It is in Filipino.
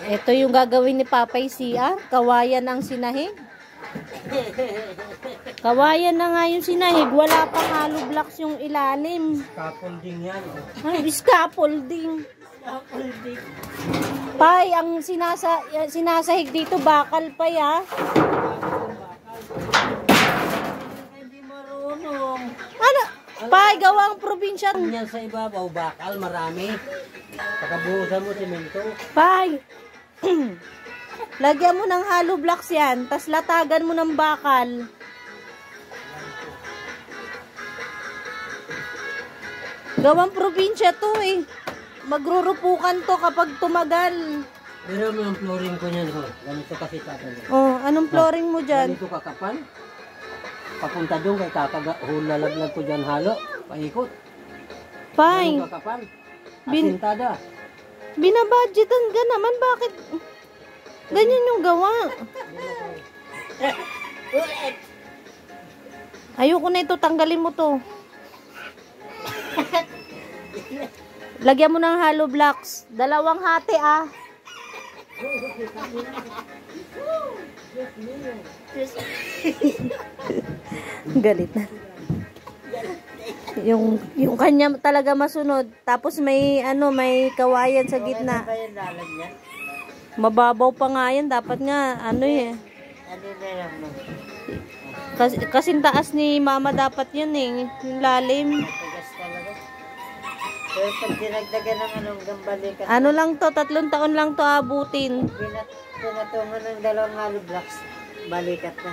Ito yung gagawin ni Papay CR. Kawayan ang sinahig. Kawayan na nga yung sinahig. Wala pang hollow blocks yung ilalim. Scaffolding yan. Ay, scaffolding. Pay, ang sinasahig dito bakal pa ya. Hindi marunong. Ano? Pay, gawang probinsya. Yan sa ibabaw, bakal, marami. Pagkabuhusan mo semento. Pay, lagyan mo ng hollow blocks yan, tas latagan mo ng bakal. Gawang probinsya to eh. Magrurupukan to kapag tumagal. Pero yung flooring ko niyan, ho. Ganito kasi tatalo. Oh, anong flooring mo dyan? Ganito kakapal. Papunta doon kay lalaglag ko dyan halo. Paikot. Pay, Ganito kakapal. Asintada. binabudgetan ka naman. Bakit? Ganyan yung gawa. Ayoko na ito. Tanggalin mo to. Lagyan mo ng hollow blocks. 2 hati ah. Galit na. Yung kanya talaga masunod. Tapos may may kawayan sa gitna. Mababaw pa nga yan. Dapat nga kasing taas ni mama dapat yun eh. Yung lalim. Pero pag dinagdagan ng gambalikat. Ano lang to, 3 taon lang to abutin. Pinatungan ng 2 hollow blocks. Balikat na.